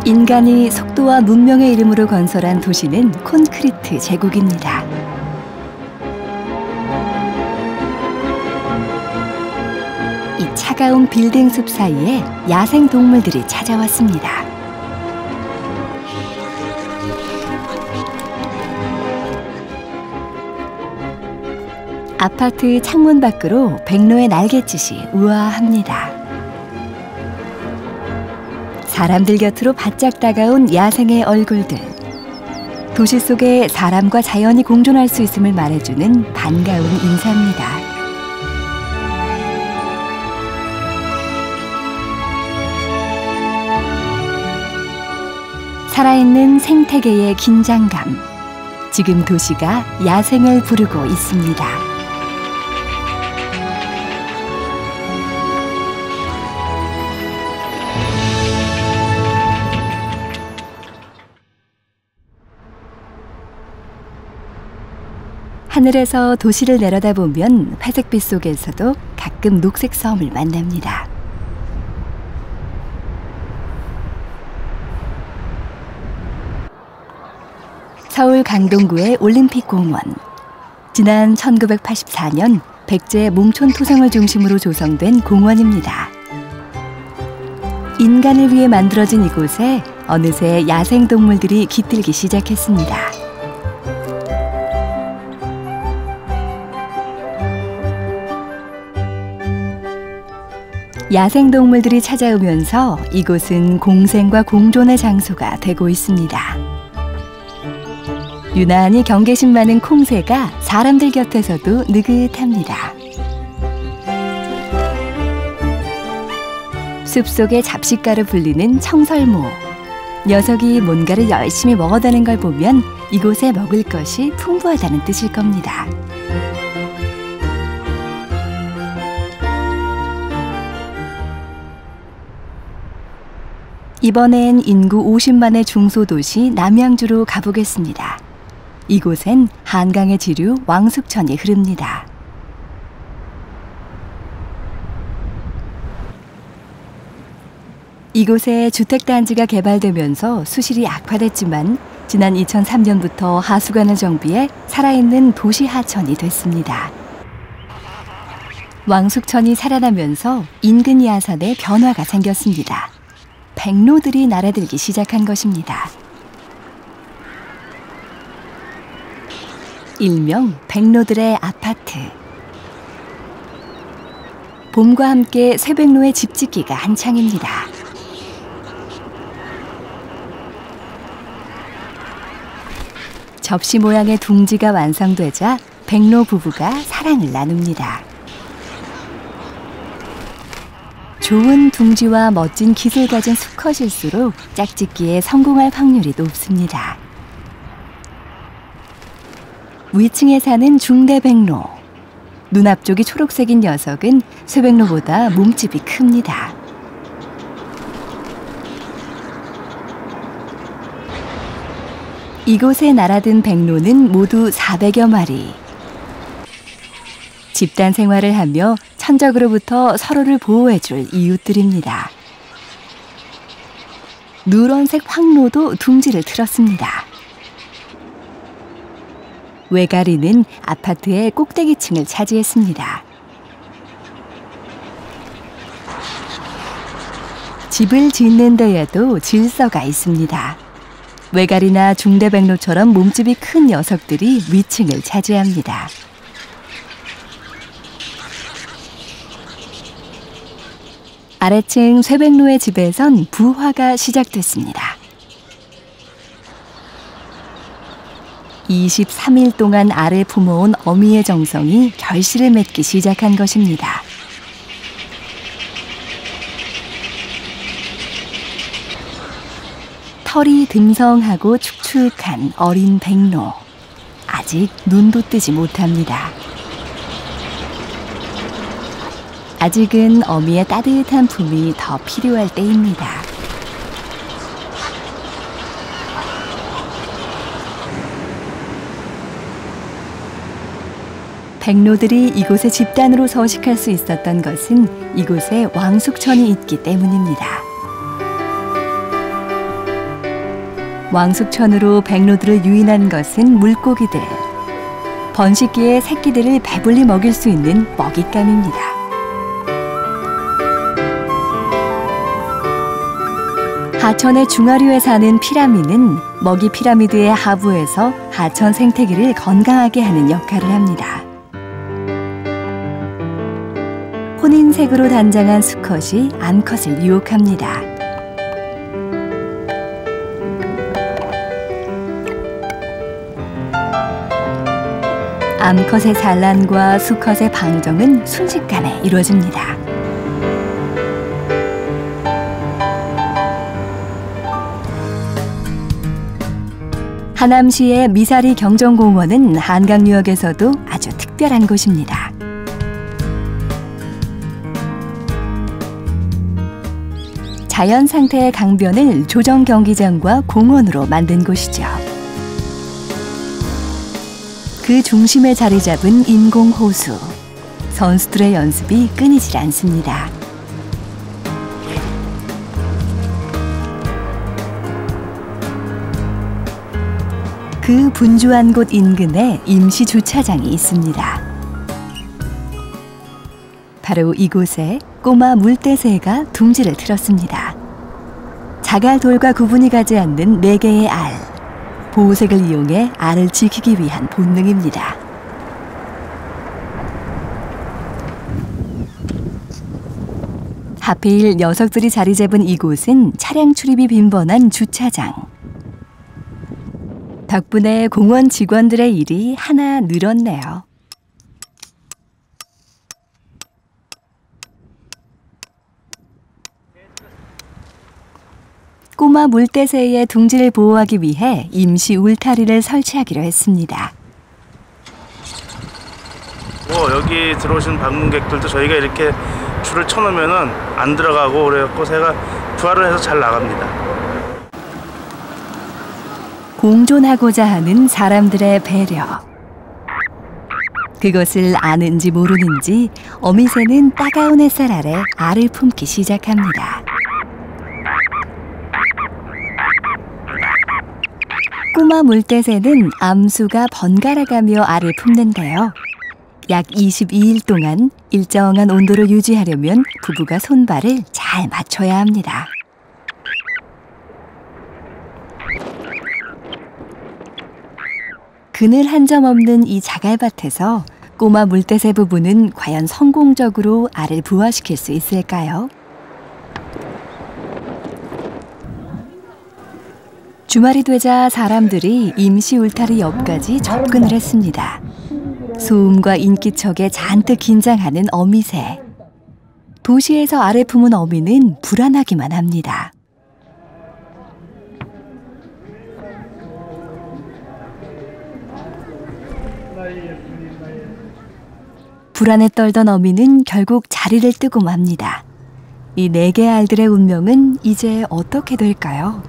인간이 속도와 문명의 이름으로 건설한 도시는 콘크리트 제국입니다. 이 차가운 빌딩 숲 사이에 야생 동물들이 찾아왔습니다. 아파트 창문 밖으로 백로의 날갯짓이 우아합니다. 사람들 곁으로 바짝 다가온 야생의 얼굴들. 도시 속에 사람과 자연이 공존할 수 있음을 말해주는 반가운 인사입니다. 살아있는 생태계의 긴장감. 지금 도시가 야생을 부르고 있습니다. 하늘에서 도시를 내려다보면 회색빛 속에서도 가끔 녹색 섬을 만납니다. 서울 강동구의 올림픽공원. 지난 1984년 백제 몽촌 토성을 중심으로 조성된 공원입니다. 인간을 위해 만들어진 이곳에 어느새 야생동물들이 깃들기 시작했습니다. 야생동물들이 찾아오면서 이곳은 공생과 공존의 장소가 되고 있습니다. 유난히 경계심 많은 콩새가 사람들 곁에서도 느긋합니다. 숲속의 잡식가로 불리는 청설모. 녀석이 뭔가를 열심히 먹어다는 걸 보면 이곳에 먹을 것이 풍부하다는 뜻일 겁니다. 이번엔 인구 50만의 중소도시 남양주로 가보겠습니다. 이곳엔 한강의 지류 왕숙천이 흐릅니다. 이곳에 주택단지가 개발되면서 수질이 악화됐지만 지난 2003년부터 하수관을 정비해 살아있는 도시 하천이 됐습니다. 왕숙천이 살아나면서 인근 야산에 변화가 생겼습니다. 백로들이 날아들기 시작한 것입니다. 일명 백로들의 아파트. 봄과 함께 쇠백로의 집 짓기가 한창입니다. 접시 모양의 둥지가 완성되자 백로 부부가 사랑을 나눕니다. 좋은 둥지와 멋진 기술 가진 수컷일수록 짝짓기에 성공할 확률이 높습니다. 위층에 사는 중대백로. 눈 앞쪽이 초록색인 녀석은 쇠백로보다 몸집이 큽니다. 이곳에 날아든 백로는 모두 400여 마리. 집단 생활을 하며 천적으로부터 서로를 보호해줄 이웃들입니다. 누런색 황로도 둥지를 틀었습니다. 외가리는 아파트의 꼭대기층을 차지했습니다. 집을 짓는 데에도 질서가 있습니다. 외가리나 중대백로처럼 몸집이 큰 녀석들이 위층을 차지합니다. 아래층 쇠백로의 집에선 부화가 시작됐습니다. 23일 동안 알을 품어온 어미의 정성이 결실을 맺기 시작한 것입니다. 털이 듬성하고 축축한 어린 백로. 아직 눈도 뜨지 못합니다. 아직은 어미의 따뜻한 품이 더 필요할 때입니다. 백로들이 이곳에 집단으로 서식할 수 있었던 것은 이곳에 왕숙천이 있기 때문입니다. 왕숙천으로 백로들을 유인한 것은 물고기들. 번식기에 새끼들을 배불리 먹일 수 있는 먹잇감입니다. 하천의 중하류에 사는 피라미는 먹이 피라미드의 하부에서 하천 생태계를 건강하게 하는 역할을 합니다. 혼인색으로 단장한 수컷이 암컷을 유혹합니다. 암컷의 산란과 수컷의 방정은 순식간에 이루어집니다. 하남시의 미사리 경정공원은 한강유역에서도 아주 특별한 곳입니다. 자연 상태의 강변을 조정 경기장과 공원으로 만든 곳이죠. 그 중심에 자리 잡은 인공호수. 선수들의 연습이 끊이질 않습니다. 그 분주한 곳 인근에 임시 주차장이 있습니다. 바로 이곳에 꼬마 물대새가 둥지를 틀었습니다. 자갈돌과 구분이 가지 않는 4개의 알. 보호색을 이용해 알을 지키기 위한 본능입니다. 하필 녀석들이 자리 잡은 이곳은 차량 출입이 빈번한 주차장. 덕분에 공원 직원들의 일이 하나 늘었네요. 꼬마 물대새의 둥지를 보호하기 위해 임시 울타리를 설치하기로 했습니다. 여기 들어오신 방문객들도 저희가 이렇게 줄을 쳐놓으면 안 들어가고 그래갖고 새가 부화를 해서 잘 나갑니다. 공존하고자 하는 사람들의 배려. 그것을 아는지 모르는지 어미새는 따가운 햇살 아래 알을 품기 시작합니다. 꼬마 물대새는 암수가 번갈아가며 알을 품는데요. 약 22일 동안 일정한 온도를 유지하려면 부부가 손발을 잘 맞춰야 합니다. 그늘 한 점 없는 이 자갈밭에서 꼬마 물대새 부부는 과연 성공적으로 알을 부화시킬 수 있을까요? 주말이 되자 사람들이 임시 울타리 옆까지 접근을 했습니다. 소음과 인기척에 잔뜩 긴장하는 어미새. 도시에서 알을 품은 어미는 불안하기만 합니다. 불안에 떨던 어미는 결국 자리를 뜨고 맙니다. 이 4개의 알들의 운명은 이제 어떻게 될까요?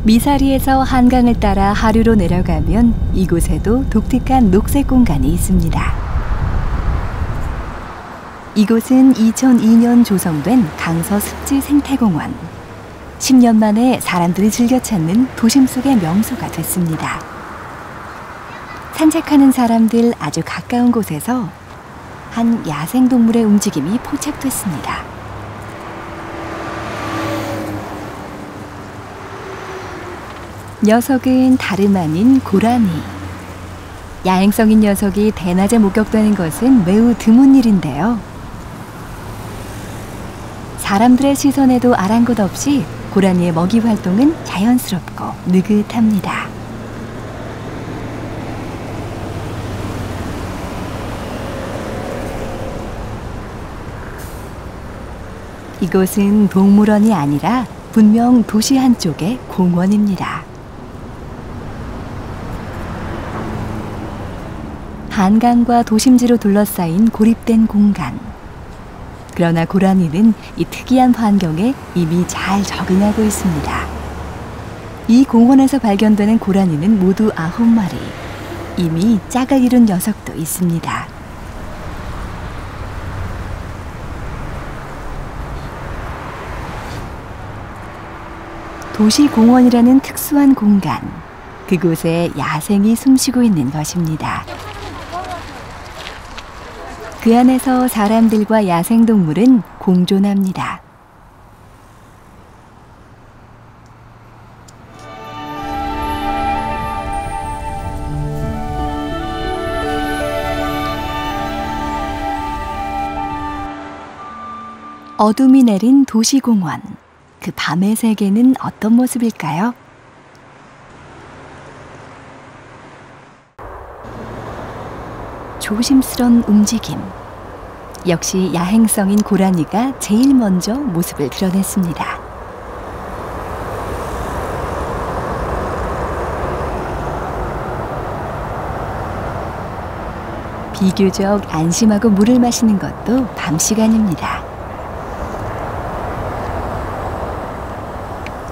미사리에서 한강을 따라 하류로 내려가면 이곳에도 독특한 녹색 공간이 있습니다. 이곳은 2002년 조성된 강서 습지 생태공원. 10년 만에 사람들이 즐겨 찾는 도심 속의 명소가 됐습니다. 산책하는 사람들 아주 가까운 곳에서 한 야생동물의 움직임이 포착됐습니다. 녀석은 다름 아닌 고라니. 야행성인 녀석이 대낮에 목격되는 것은 매우 드문 일인데요. 사람들의 시선에도 아랑곳 없이 고라니의 먹이 활동은 자연스럽고 느긋합니다. 이곳은 동물원이 아니라 분명 도시 한쪽의 공원입니다. 한강과 도심지로 둘러싸인 고립된 공간. 그러나 고라니는 이 특이한 환경에 이미 잘 적응하고 있습니다. 이 공원에서 발견되는 고라니는 모두 9마리. 이미 짝을 이룬 녀석도 있습니다. 도시공원이라는 특수한 공간, 그곳에 야생이 숨쉬고 있는 것입니다. 그 안에서 사람들과 야생동물은 공존합니다. 어둠이 내린 도시공원. 그 밤의 세계는 어떤 모습일까요? 조심스런 움직임. 역시 야행성인 고라니가 제일 먼저 모습을 드러냈습니다. 비교적 안심하고 물을 마시는 것도 밤 시간입니다.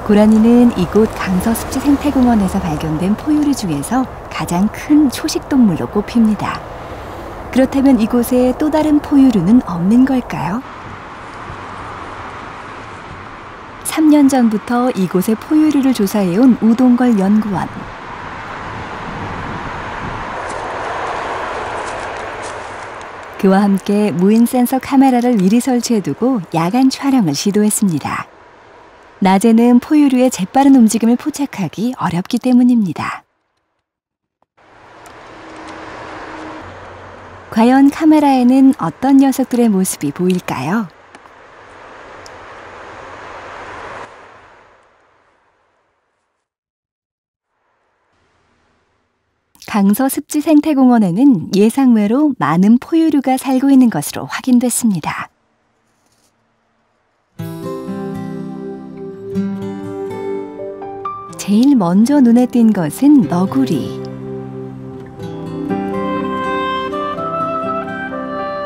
고라니는 이곳 강서습지 생태공원에서 발견된 포유류 중에서 가장 큰 초식동물로 꼽힙니다. 그렇다면 이곳에 또 다른 포유류는 없는 걸까요? 3년 전부터 이곳의 포유류를 조사해온 우동걸 연구원. 그와 함께 무인 센서 카메라를 미리 설치해두고 야간 촬영을 시도했습니다. 낮에는 포유류의 재빠른 움직임을 포착하기 어렵기 때문입니다. 과연 카메라에는 어떤 녀석들의 모습이 보일까요? 강서습지생태공원에는 예상외로 많은 포유류가 살고 있는 것으로 확인됐습니다. 제일 먼저 눈에 띈 것은 너구리.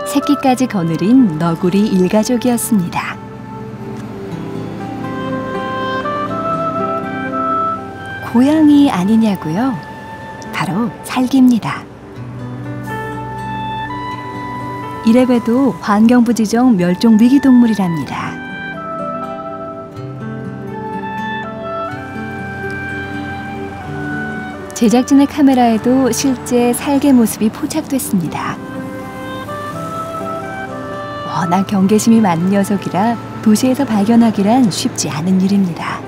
새끼까지 거느린 너구리 일가족이었습니다. 고양이 아니냐고요? 바로 살기입니다. 이래봬도 환경부 지정 멸종 위기동물이랍니다. 제작진의 카메라에도 실제 살개 모습이 포착됐습니다. 워낙 경계심이 많은 녀석이라 도시에서 발견하기란 쉽지 않은 일입니다.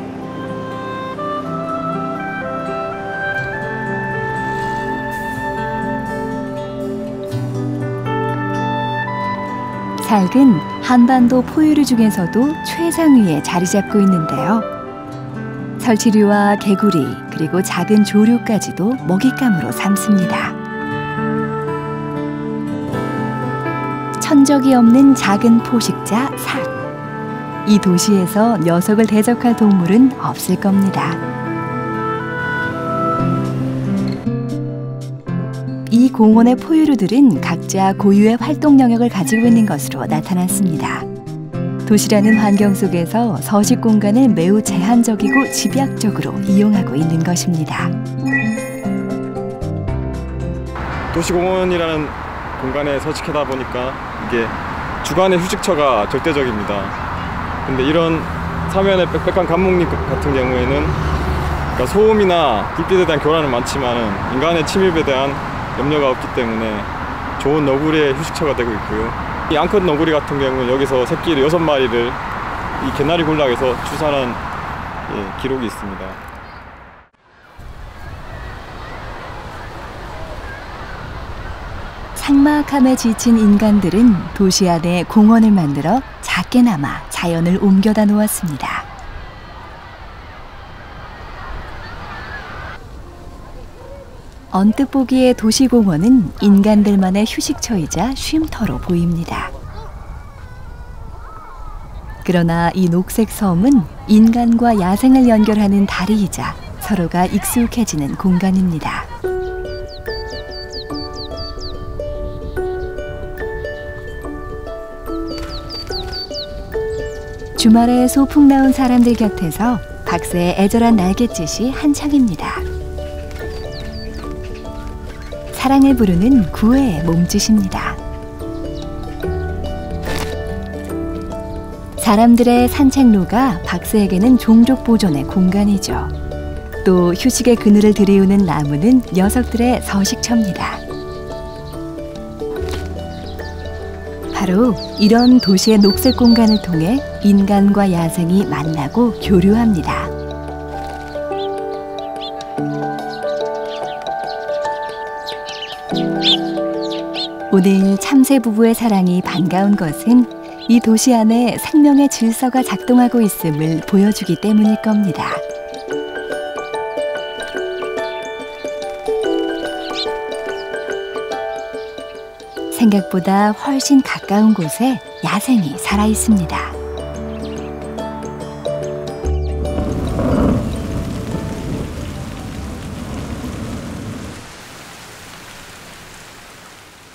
살근 한반도 포유류 중에서도 최상위에 자리 잡고 있는데요. 설치류와 개구리 그리고 작은 조류까지도 먹잇감으로 삼습니다. 천적이 없는 작은 포식자 삭. 이 도시에서 녀석을 대적할 동물은 없을 겁니다. 이 공원의 포유류들은 각자 고유의 활동 영역을 가지고 있는 것으로 나타났습니다. 도시라는 환경 속에서 서식 공간을 매우 제한적이고 집약적으로 이용하고 있는 것입니다. 도시공원이라는 공간에 서식하다 보니까 이게 주간의 휴식처가 절대적입니다. 근데 이런 사면의 빽빽한 감목잎 같은 경우에는 그러니까 소음이나 불빛에 대한 교란은 많지만 인간의 침입에 대한 염려가 없기 때문에 좋은 너구리의 휴식처가 되고 있고요. 이 앙컷 너구리 같은 경우는 여기서 새끼를 6마리를 이 개나리 군락에서 출산한 기록이 있습니다. 삭막함에 지친 인간들은 도시 안에 공원을 만들어 작게나마 자연을 옮겨다 놓았습니다. 언뜻 보기에 도시공원은 인간들만의 휴식처이자 쉼터로 보입니다. 그러나 이 녹색 섬은 인간과 야생을 연결하는 다리이자 서로가 익숙해지는 공간입니다. 주말에 소풍 나온 사람들 곁에서 박새의 애절한 날갯짓이 한창입니다. 사랑을 부르는 구애의 몸짓입니다. 사람들의 산책로가 박새에게는 종족 보존의 공간이죠. 또 휴식의 그늘을 들이우는 나무는 녀석들의 서식처입니다. 바로 이런 도시의 녹색 공간을 통해 인간과 야생이 만나고 교류합니다. 오늘 참새 부부의 사랑이 반가운 것은 이 도시 안에 생명의 질서가 작동하고 있음을 보여주기 때문일 겁니다. 생각보다 훨씬 가까운 곳에 야생이 살아 있습니다.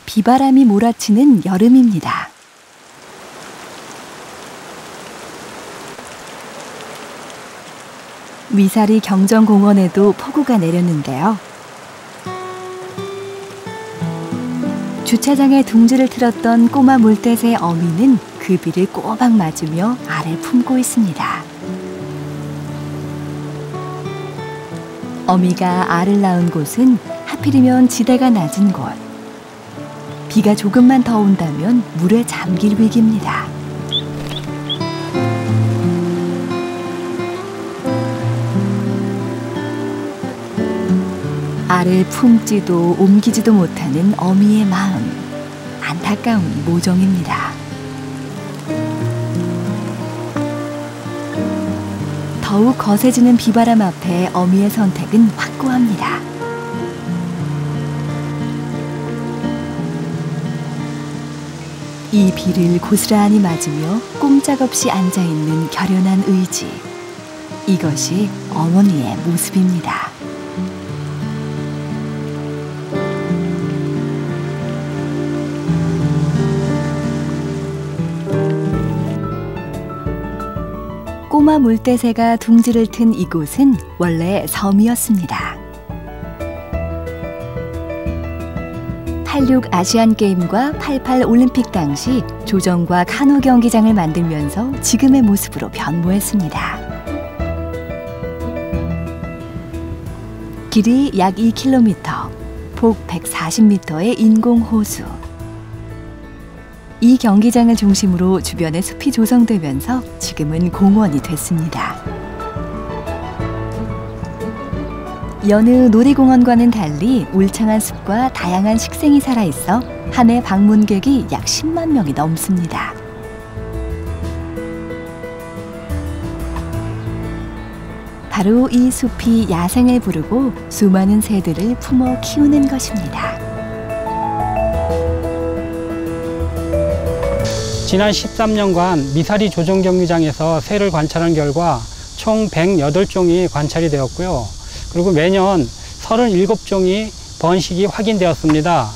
비바람이 몰아치는 여름입니다. 미사리 경정공원에도 폭우가 내렸는데요. 주차장에 둥지를 틀었던 꼬마 물대새 어미는 그 비를 꼬박 맞으며 알을 품고 있습니다. 어미가 알을 낳은 곳은 하필이면 지대가 낮은 곳. 비가 조금만 더 온다면 물에 잠길 위기입니다. 알을 품지도 옮기지도 못하는 어미의 마음, 안타까운 모종입니다. 더욱 거세지는 비바람 앞에 어미의 선택은 확고합니다. 이 비를 고스란히 맞으며 꼼짝없이 앉아있는 결연한 의지. 이것이 어머니의 모습입니다. 꼬마 물대새가 둥지를 튼 이곳은 원래 섬이었습니다. 86 아시안게임과 88 올림픽 당시 조정과 카누 경기장을 만들면서 지금의 모습으로 변모했습니다. 길이 약 2km, 폭 140m의 인공호수. 이 경기장을 중심으로 주변에 숲이 조성되면서 지금은 공원이 됐습니다. 여느 놀이공원과는 달리 울창한 숲과 다양한 식생이 살아있어 한 해 방문객이 약 10만 명이 넘습니다. 바로 이 숲이 야생을 부르고 수많은 새들을 품어 키우는 것입니다. 지난 13년간 미사리 조정경기장에서 새를 관찰한 결과 총 108종이 관찰이 되었고요. 그리고 매년 37종이 번식이 확인되었습니다.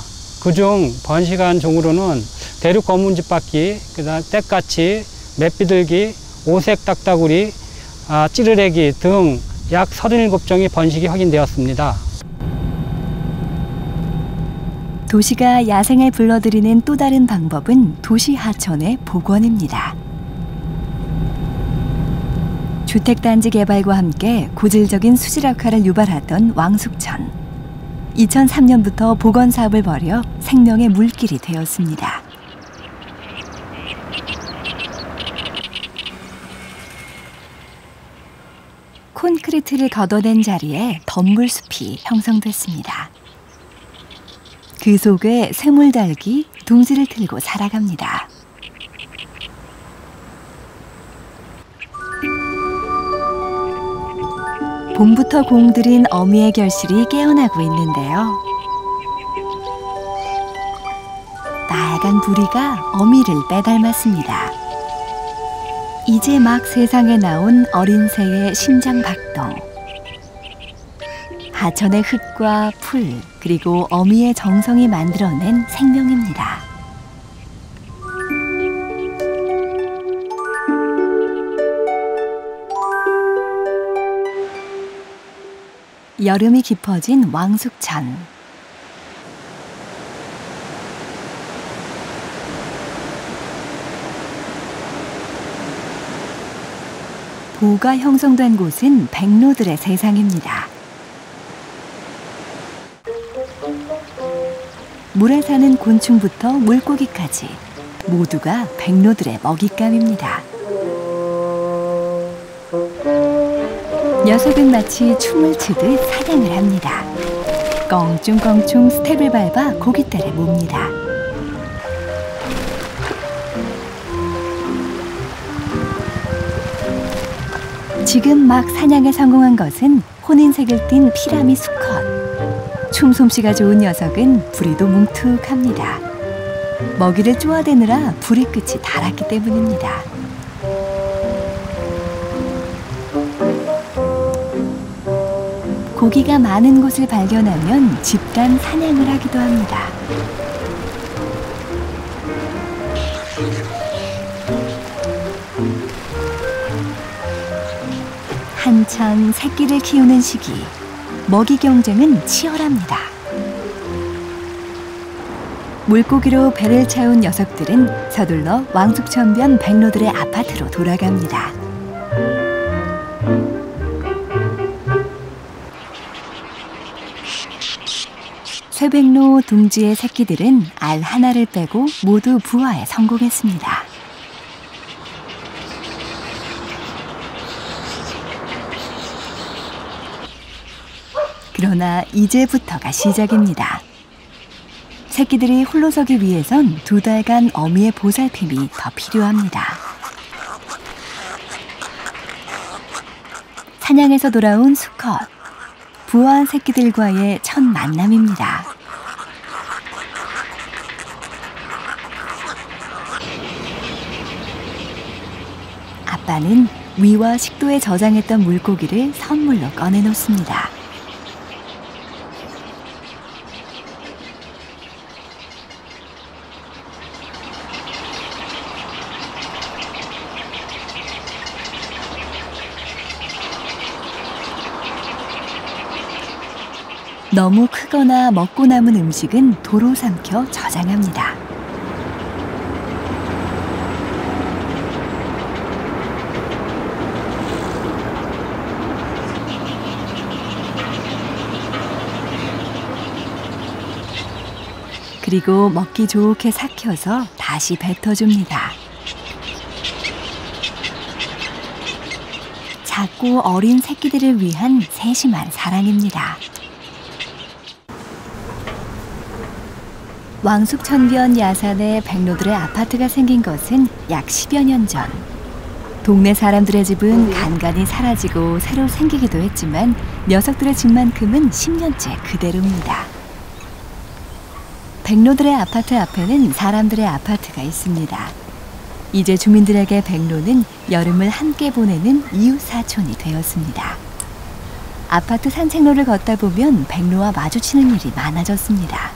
그중 번식한 종으로는 대륙 검은집바퀴, 그다음 떼까치, 맷비둘기, 오색 딱따구리, 찌르레기 등 약 37종이 번식이 확인되었습니다. 도시가 야생을 불러들이는 또 다른 방법은 도시 하천의 복원입니다. 주택단지 개발과 함께 고질적인 수질 악화를 유발하던 왕숙천. 2003년부터 복원 사업을 벌여 생명의 물길이 되었습니다. 콘크리트를 걷어낸 자리에 덤물숲이 형성됐습니다. 그 속에 새물달기, 둥지를 틀고 살아갑니다. 봄부터 공들인 어미의 결실이 깨어나고 있는데요. 나약한 부리가 어미를 빼닮았습니다. 이제 막 세상에 나온 어린 새의 심장 박동. 하천의 흙과 풀, 그리고 어미의 정성이 만들어낸 생명입니다. 여름이 깊어진 왕숙천. 보가 형성된 곳은 백로들의 세상입니다. 물에 사는 곤충부터 물고기까지 모두가 백로들의 먹잇감입니다. 녀석은 마치 춤을 추듯 사냥을 합니다. 껑충껑충 스텝을 밟아 고깃대를 몹니다. 지금 막 사냥에 성공한 것은 혼인색을 띤 피라미 수컷. 춤솜씨가 좋은 녀석은 부리도 뭉툭합니다. 먹이를 쪼아대느라 부리 끝이 닳았기 때문입니다. 고기가 많은 곳을 발견하면 집단 사냥을 하기도 합니다. 한창 새끼를 키우는 시기, 먹이 경쟁은 치열합니다. 물고기로 배를 채운 녀석들은 서둘러 왕숙천변 백로들의 아파트로 돌아갑니다. 쇠백로 둥지의 새끼들은 알 하나를 빼고 모두 부화에 성공했습니다. 그러나 이제부터가 시작입니다. 새끼들이 홀로 서기 위해선 2달간 어미의 보살핌이 더 필요합니다. 사냥에서 돌아온 수컷, 부화한 새끼들과의 첫 만남입니다. 아빠는 위와 식도에 저장했던 물고기를 선물로 꺼내놓습니다. 너무 크거나 먹고 남은 음식은 도로 삼켜 저장합니다. 그리고 먹기 좋게 삭혀서 다시 뱉어줍니다. 작고 어린 새끼들을 위한 세심한 사랑입니다. 왕숙천변 야산에 백로들의 아파트가 생긴 것은 약 10여 년 전. 동네 사람들의 집은 간간히 사라지고 새로 생기기도 했지만 녀석들의 집만큼은 10년째 그대로입니다. 백로들의 아파트 앞에는 사람들의 아파트가 있습니다. 이제 주민들에게 백로는 여름을 함께 보내는 이웃 사촌이 되었습니다. 아파트 산책로를 걷다 보면 백로와 마주치는 일이 많아졌습니다.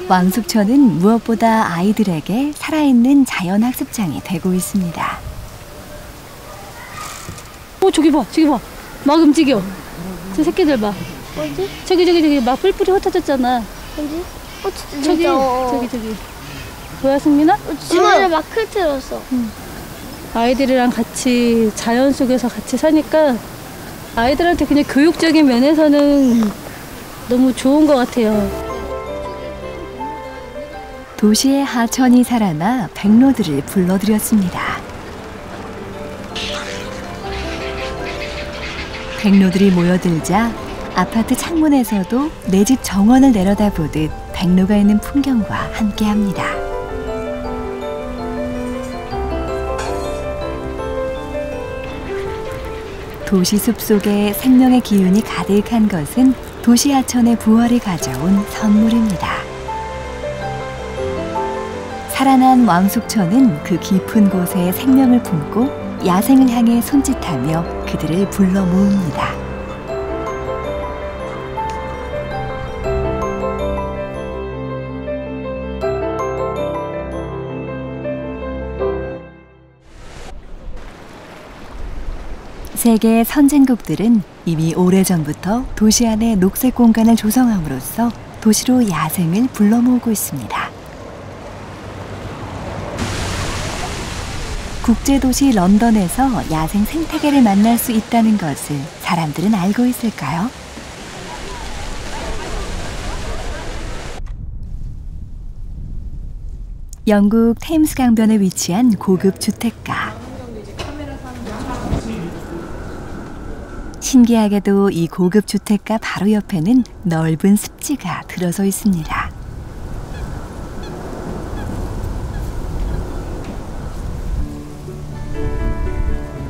왕숙천은 무엇보다 아이들에게 살아있는 자연학습장이 되고 있습니다. 저기 봐, 저기 봐. 막 움직여. 저 새끼들 봐. 어디? 저기 막 뿔뿔이 흩어졌잖아. 어디? 저기. 뭐야, 승민아? 주머니에 막 흩어졌어. 아이들이랑 같이 자연 속에서 같이 사니까 아이들한테 그냥 교육적인 면에서는 너무 좋은 것 같아요. 도시의 하천이 살아나 백로들을 불러들였습니다. 백로들이 모여들자 아파트 창문에서도 내 집 정원을 내려다보듯 백로가 있는 풍경과 함께합니다. 도시 숲속에 생명의 기운이 가득한 것은 도시 하천의 부활이 가져온 선물입니다. 살아난 왕숙천은 그 깊은 곳에 생명을 품고 야생을 향해 손짓하며 그들을 불러 모읍니다. 세계 선진국들은 이미 오래전부터 도시 안에 녹색 공간을 조성함으로써 도시로 야생을 불러 모으고 있습니다. 국제도시 런던에서 야생 생태계를 만날 수 있다는 것을 사람들은 알고 있을까요? 영국 테임스 강변에 위치한 고급 주택가. 신기하게도 이 고급 주택가 바로 옆에는 넓은 습지가 들어서 있습니다.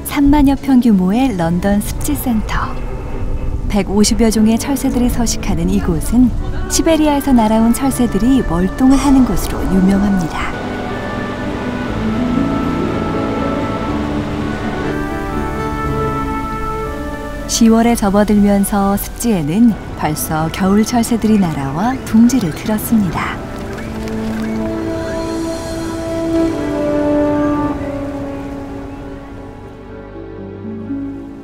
(3만여 평) 규모의 런던 습지센터. 150여 종의 철새들이 서식하는 이곳은 시베리아에서 날아온 철새들이 월동을 하는 곳으로 유명합니다. (10월에) 접어들면서 습지에는 벌써 겨울 철새들이 날아와 둥지를 틀었습니다.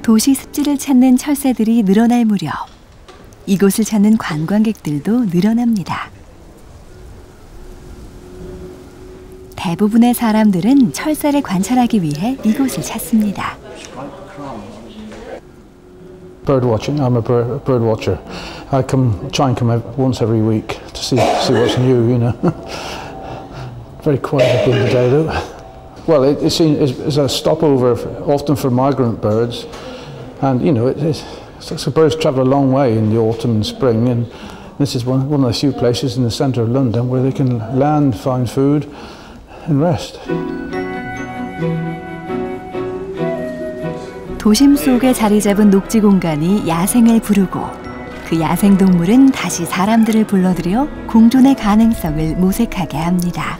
도시 습지를 찾는 철새들이 늘어날 무렵 이곳을 찾는 관광객들도 늘어납니다. 대부분의 사람들은 철새를 관찰하기 위해 이곳을 찾습니다. Bird watching. I'm a bird watcher. I try and come out once every week to see what's new. You know, very quiet up in the day though. Well, it's a stopover often for migrant birds, and you know so birds travel a long way in the autumn and spring, and this is one of the few places in the centre of London where they can land, find food, and rest. 도심 속에 자리 잡은 녹지 공간이 야생을 부르고 그 야생 동물은 다시 사람들을 불러들여 공존의 가능성을 모색하게 합니다.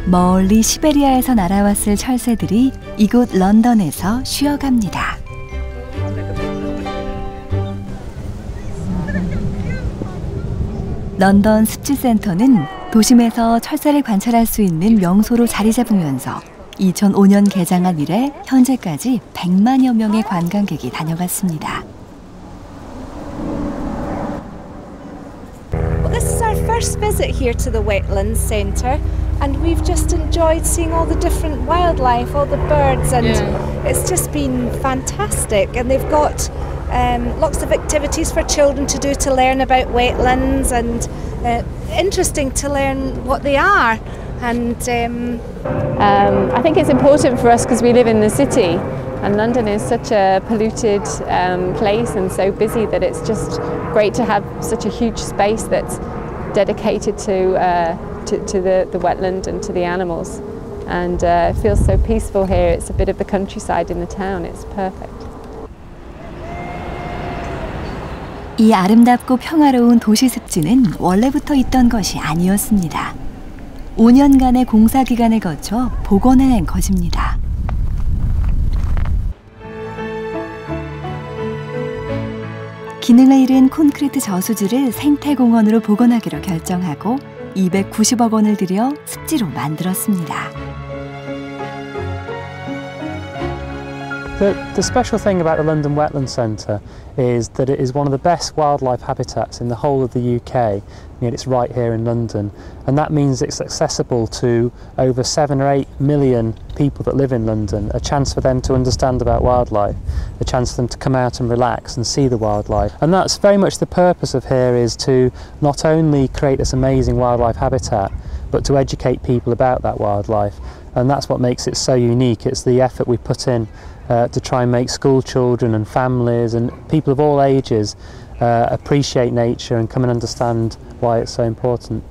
멀리 시베리아에서 날아왔을 철새들이 이곳 런던에서 쉬어갑니다. 런던 습지센터는 도심에서 철새를 관찰할 수 있는 명소로 자리 잡으면서 2005년 개장한 이래 현재까지 100만여 명의 관광객이 다녀갔습니다. Well, this is our first visit here to the Wetlands Centre, and we've just enjoyed seeing all the different wildlife, all the birds, and it's just been fantastic. And they've got lots of activities for children to do to learn about wetlands, and interesting to learn what they are. And I think it's important for us because we live in the city, and London is such a polluted place and so busy that it's just great to have such a huge space that's dedicated to the wetland and to the animals. And it feels so peaceful here. It's a bit of the countryside in the town. It's perfect. 이 아름답고 평화로운 도시 습지는 원래부터 있던 것이 아니었습니다. 5년간의 공사 기간을 거쳐 복원해낸 것입니다. 기능을 잃은 콘크리트 저수지를 생태공원으로 복원하기로 결정하고 290억 원을 들여 습지로 만들었습니다. The special thing about the London Wetland Centre is that it is one of the best wildlife habitats in the whole of the UK, yet it's right here in London, and that means it's accessible to over 7 or 8 million people that live in London, a chance for them to understand about wildlife, a chance for them to come out and relax and see the wildlife. And that's very much the purpose of here, is to not only create this amazing wildlife habitat, but to educate people about that wildlife. And that's what makes it so unique. It's the effort we put in to try and make school children and families and people of all ages appreciate nature and come and understand why it's so important.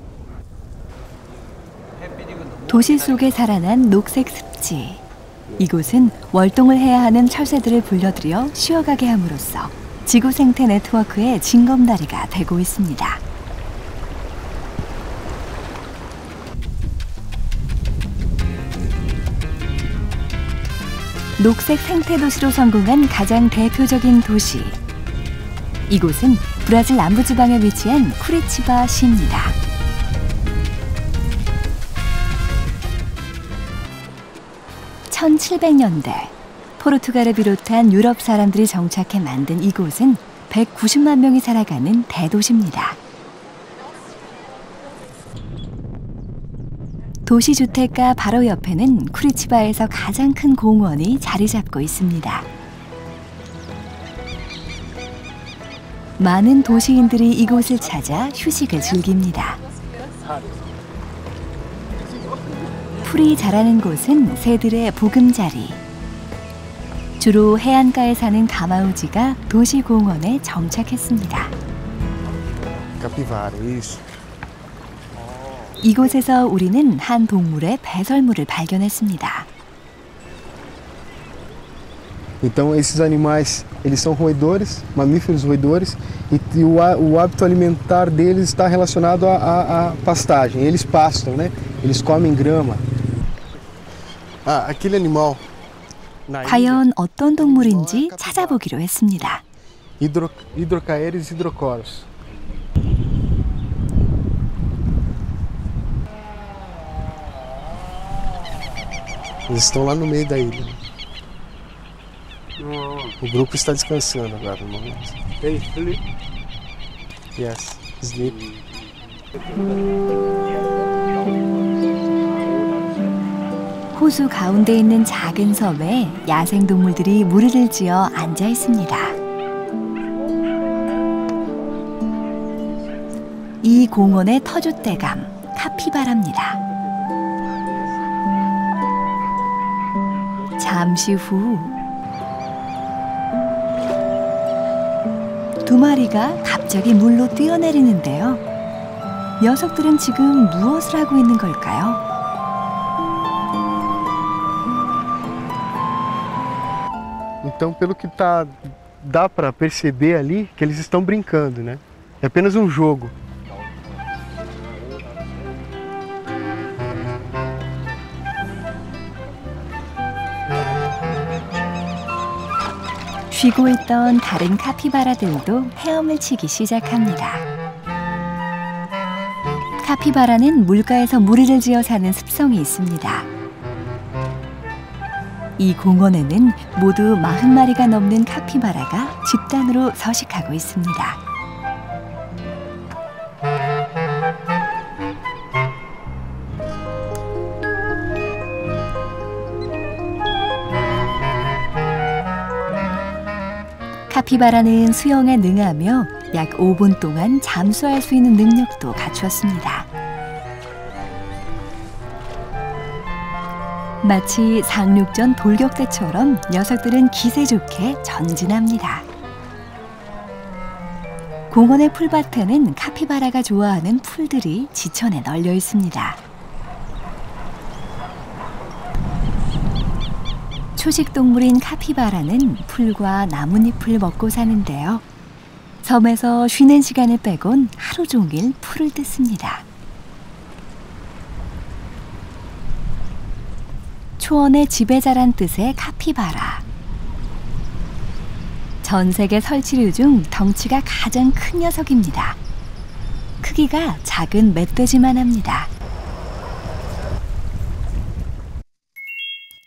도시 속에 살아난 녹색 습지. 이곳은 월동을 해야 하는 철새들을 불러들여 쉬어가게 함으로써 지구 생태 네트워크의 징검다리가 되고 있습니다. 녹색 생태 도시로 성공한 가장 대표적인 도시. 이곳은 브라질 남부지방에 위치한 쿠리치바 시입니다. (1700년대) 포르투갈을 비롯한 유럽 사람들이 정착해 만든 이곳은 190만 명이 살아가는 대도시입니다. 도시주택가 바로 옆에는 쿠리치바에서 가장 큰 공원이 자리 잡고 있습니다. 많은 도시인들이 이곳을 찾아 휴식을 즐깁니다. 풀이 자라는 곳은 새들의 보금자리. 주로 해안가에 사는 가마우지가 도시공원에 정착했습니다. 이곳에서 우리는 한 동물의 배설물을 발견했습니다. Então esses animais, eles são roedores, mamíferos roedores, e o hábito alimentar deles está relacionado à pastagem. Eles pastam, né? Eles comem grama. Ah, aquele animal. 과연 어떤 동물인지 찾아보기로 했습니다. Hidrocaeres hidrocoros. Eles estão lá no meio da ilha. O grupo está descansando agora no momento. Hey, sleep. Yes, sleep. 호수 가운데 있는 작은 섬에 야생동물들이 무리를 지어 앉아 있습니다. 이 공원의 터줏대감, 카피바라입니다. 잠시 후 두 마리가 갑자기 물로 뛰어내리는데요. 녀석들은 지금 무엇을 하고 있는 걸까요? Então, pelo que dá para perceber ali, que eles estão brincando, né? É apenas um jogo. 쉬고 있던 다른 카피바라들도 헤엄을 치기 시작합니다. 카피바라는 물가에서 무리를 지어 사는 습성이 있습니다. 이 공원에는 모두 40마리가 넘는 카피바라가 집단으로 서식하고 있습니다. 카피바라는 수영에 능하며 약 5분 동안 잠수할 수 있는 능력도 갖추었습니다. 마치 상륙전 돌격대처럼 녀석들은 기세 좋게 전진합니다. 공원의 풀밭에는 카피바라가 좋아하는 풀들이 지천에 널려 있습니다. 초식동물인 카피바라는 풀과 나뭇잎을 먹고 사는데요. 섬에서 쉬는 시간을 빼곤 하루 종일 풀을 뜯습니다. 초원의 지배자란 뜻의 카피바라. 전 세계 설치류 중 덩치가 가장 큰 녀석입니다. 크기가 작은 멧돼지만 합니다.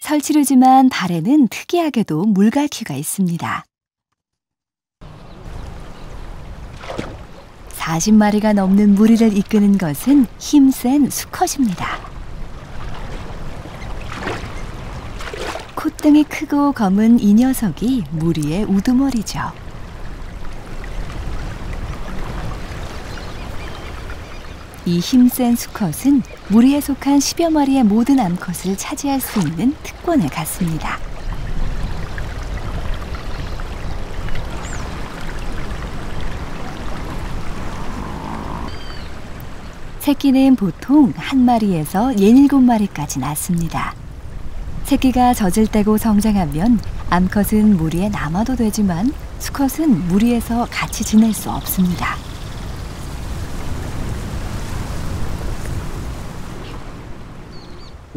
설치류지만 발에는 특이하게도 물갈퀴가 있습니다. 40마리가 넘는 무리를 이끄는 것은 힘센 수컷입니다. 콧등이 크고 검은 이 녀석이 무리의 우두머리죠. 이 힘센 수컷은 무리에 속한 10여 마리의 모든 암컷을 차지할 수 있는 특권을 갖습니다. 새끼는 보통 한 마리에서 17마리까지 낳습니다. 새끼가 젖을 떼고 성장하면 암컷은 무리에 남아도 되지만 수컷은 무리에서 같이 지낼 수 없습니다.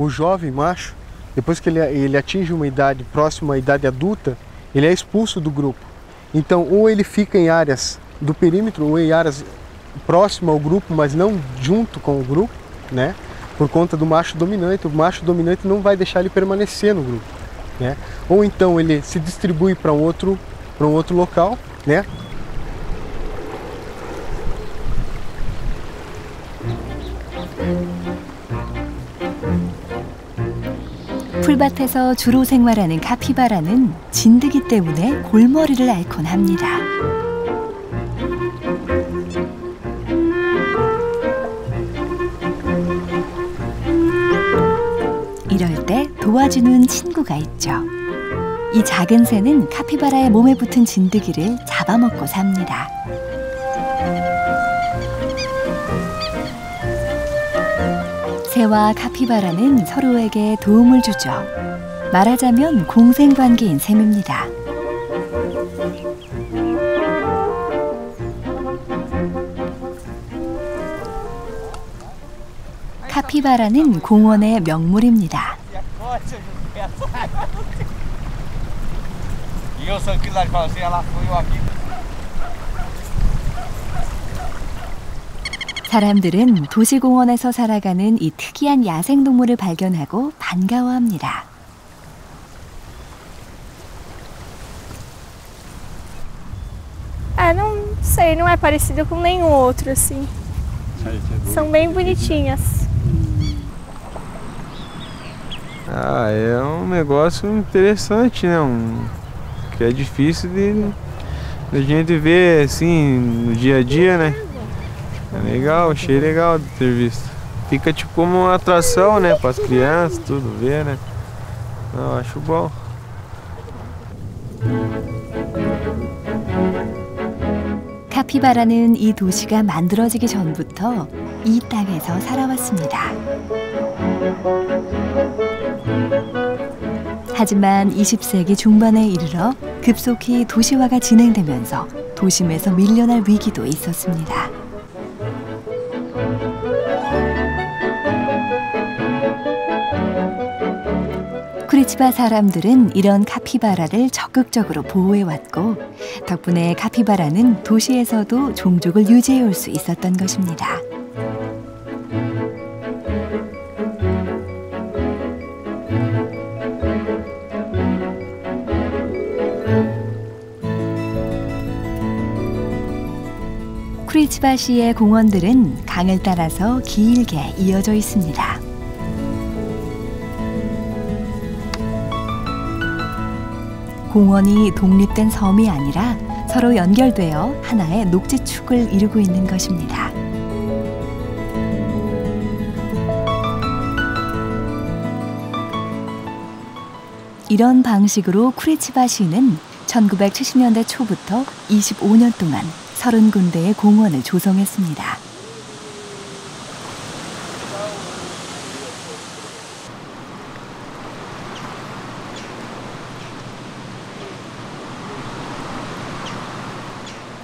O jovem macho, depois que ele atinge uma idade próxima à idade adulta, ele é expulso do grupo. Então, ou ele fica em áreas do perímetro ou em áreas próximas ao grupo, mas não junto com o grupo, né? Por conta do macho dominante. O macho dominante não vai deixar ele permanecer no grupo, né? Ou então ele se distribui para um outro local, né? 풀밭에서 주로 생활하는 카피바라는 진드기 때문에 골머리를 앓곤 합니다. 이럴 때 도와주는 친구가 있죠. 이 작은 새는 카피바라의 몸에 붙은 진드기를 잡아먹고 삽니다. 새와 카피바라는 서로에게 도움을 주죠. 말하자면 공생관계인 셈입니다. 카피바라는 공원의 명물입니다. 사람들은 도시공원에서 살아가는 이 특이한 야생동물을 발견하고 반가워합니다. Ah, não sei, não é parecido com nenhum outro, assim. São bem bonitinhas. Ah, é um negócio interessante, né? Que é difícil de gente ver assim no dia a dia, né? É legal, achei legal de ter visto. Fica tipo como uma atração, né? Para as crianças, tudo ver, né? Não, acho bom. 카피바라는 이 도시가 만들어지기 전부터 이 땅에서 살아왔습니다. 하지만 20세기 중반에 이르러 급속히 도시화가 진행되면서 도심에서 밀려날 위기도 있었습니다. 쿠리치바 사람들은 이런 카피바라를 적극적으로 보호해왔고 덕분에 카피바라는 도시에서도 종족을 유지해올 수 있었던 것입니다. 쿠리치바시의 공원들은 강을 따라서 길게 이어져 있습니다. 공원이 독립된 섬이 아니라 서로 연결되어 하나의 녹지축을 이루고 있는 것입니다. 이런 방식으로 쿠리치바시는 1970년대 초부터 25년 동안 30군데의 공원을 조성했습니다.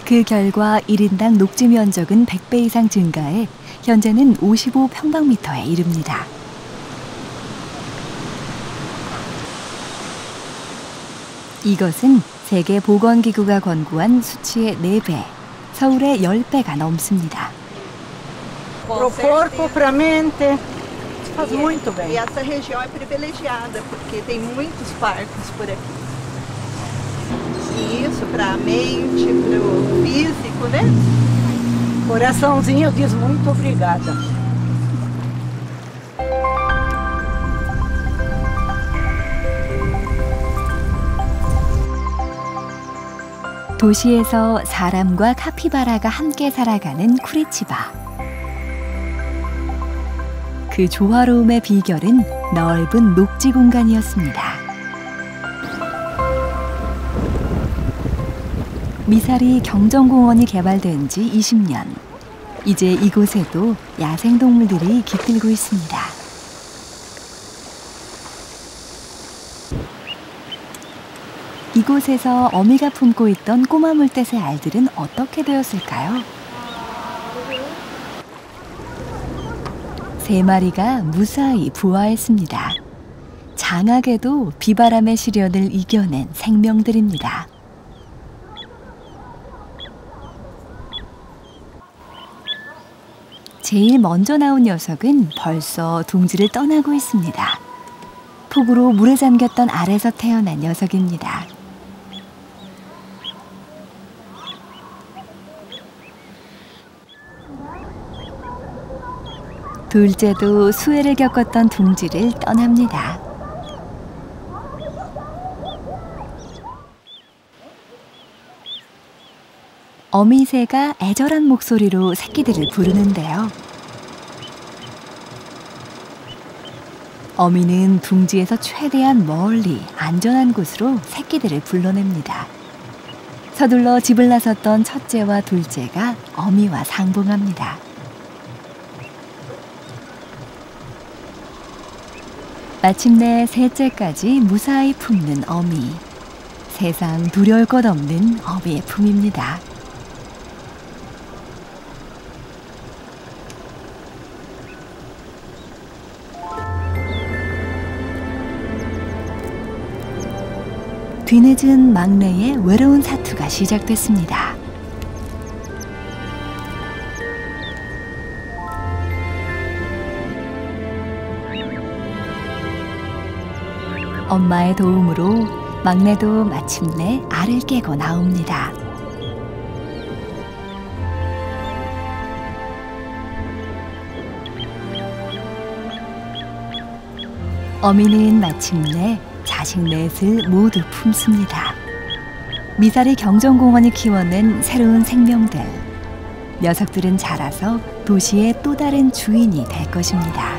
그 결과 1인당 녹지 면적은 100배 이상 증가해 현재는 55평방미터에 이릅니다. 이것은 세계보건기구가 권고한 수치의 4배, 서울의 10배가 넘습니다. Pro corpo, pra mente, faz muito bem. E essa região é privilegiada porque tem muitos parques por aqui. Isso, para a mente, para o físico, né? Coraçãozinho diz muito obrigada. 도시에서 사람과 카피바라가 함께 살아가는 쿠리치바. 그 조화로움의 비결은 넓은 녹지 공간이었습니다. 미사리 경정공원이 개발된 지 20년. 이제 이곳에도 야생동물들이 깃들고 있습니다. 이곳에서 어미가 품고 있던 꼬마 물떼새 알들은 어떻게 되었을까요? 3마리가 무사히 부화했습니다. 장하게도 비바람의 시련을 이겨낸 생명들입니다. 제일 먼저 나온 녀석은 벌써 둥지를 떠나고 있습니다. 폭우로 물에 잠겼던 알에서 태어난 녀석입니다. 둘째도 수해를 겪었던 둥지를 떠납니다. 어미새가 애절한 목소리로 새끼들을 부르는데요. 어미는 둥지에서 최대한 멀리 안전한 곳으로 새끼들을 불러냅니다. 서둘러 집을 나섰던 첫째와 둘째가 어미와 상봉합니다. 마침내 셋째까지 무사히 품는 어미. 세상 두려울 것 없는 어미의 품입니다. 뒤늦은 막내의 외로운 사투가 시작됐습니다. 엄마의 도움으로 막내도 마침내 알을 깨고 나옵니다. 어미는 마침내 자식 넷을 모두 품습니다. 미사리 경정공원이 키워낸 새로운 생명들. 녀석들은 자라서 도시의 또 다른 주인이 될 것입니다.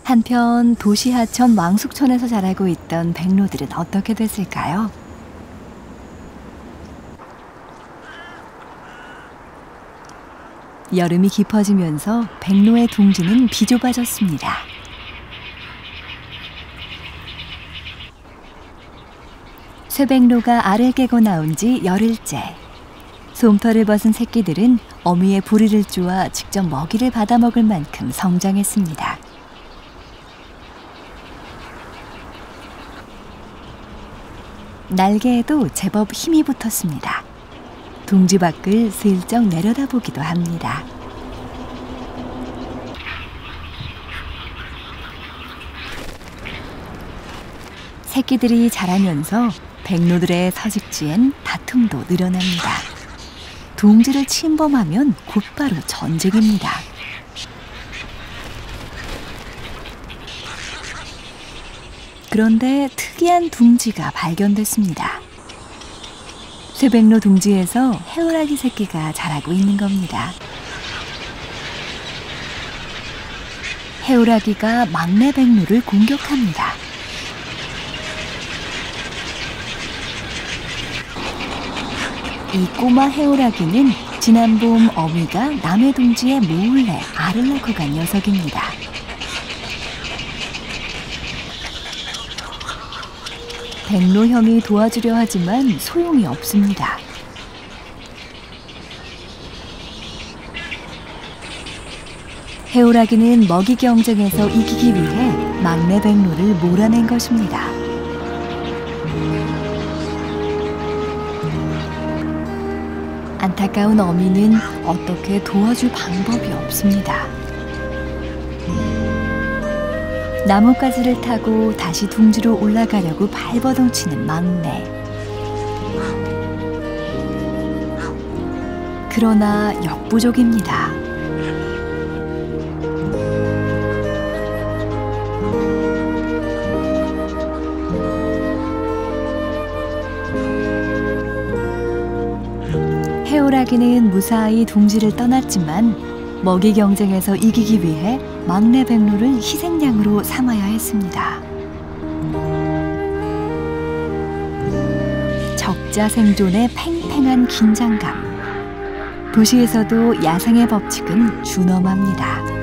한편 도시 하천 왕숙천에서 자라고 있던 백로들은 어떻게 됐을까요? 여름이 깊어지면서 백로의 둥지는 비좁아졌습니다. 쇠백로가 알을 깨고 나온 지 열흘째. 솜털을 벗은 새끼들은 어미의 부리를 쪼아 직접 먹이를 받아먹을 만큼 성장했습니다. 날개에도 제법 힘이 붙었습니다. 둥지 밖을 슬쩍 내려다보기도 합니다. 새끼들이 자라면서 백로들의 서식지엔 다툼도 늘어납니다. 둥지를 침범하면 곧바로 전쟁입니다. 그런데 특이한 둥지가 발견됐습니다. 쇠백로 둥지에서 해오라기 새끼가 자라고 있는 겁니다. 해오라기가 막내 백로를 공격합니다. 이 꼬마 해오라기는 지난 봄 어미가 남의 둥지에 몰래 알을 낳고 간 녀석입니다. 백로 형이 도와주려 하지만 소용이 없습니다. 해오라기는 먹이 경쟁에서 이기기 위해 막내 백로를 몰아낸 것입니다. 안타까운 어미는 어떻게 도와줄 방법이 없습니다. 나뭇가지를 타고 다시 둥지로 올라가려고 발버둥치는 막내. 그러나 역부족입니다. 해오라기는 무사히 둥지를 떠났지만 먹이 경쟁에서 이기기 위해 막내 백로를 희생양으로 삼아야 했습니다. 적자 생존의 팽팽한 긴장감. 도시에서도 야생의 법칙은 준엄합니다.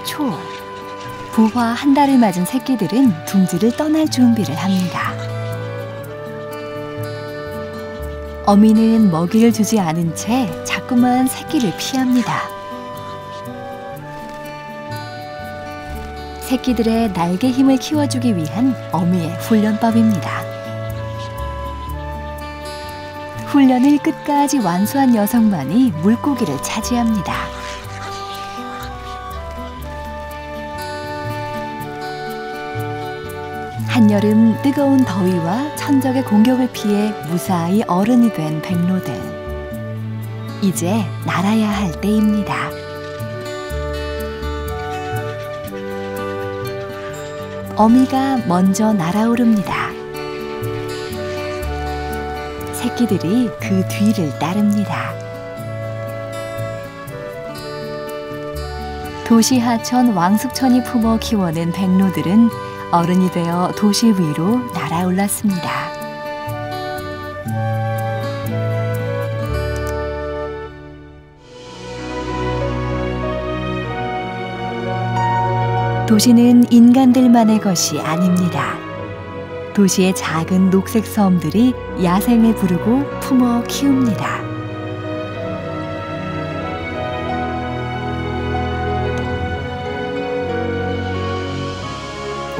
초, 부화 한 달을 맞은 새끼들은 둥지를 떠날 준비를 합니다. 어미는 먹이를 주지 않은 채 자꾸만 새끼를 피합니다. 새끼들의 날개 힘을 키워주기 위한 어미의 훈련법입니다. 훈련을 끝까지 완수한 여성만이 물고기를 차지합니다. 한여름 뜨거운 더위와 천적의 공격을 피해 무사히 어른이 된 백로들. 이제 날아야 할 때입니다. 어미가 먼저 날아오릅니다. 새끼들이 그 뒤를 따릅니다. 도시 하천 왕숙천이 품어 키워낸 백로들은 어른이 되어 도시 위로 날아올랐습니다. 도시는 인간들만의 것이 아닙니다. 도시의 작은 녹색 섬들이 야생을 부르고 품어 키웁니다.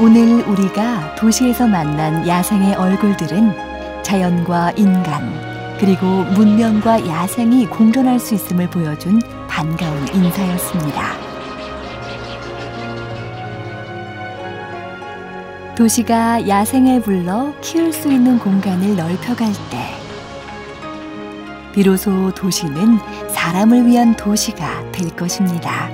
오늘 우리가 도시에서 만난 야생의 얼굴들은 자연과 인간, 그리고 문명과 야생이 공존할 수 있음을 보여준 반가운 인사였습니다. 도시가 야생을 불러 키울 수 있는 공간을 넓혀갈 때 비로소 도시는 사람을 위한 도시가 될 것입니다.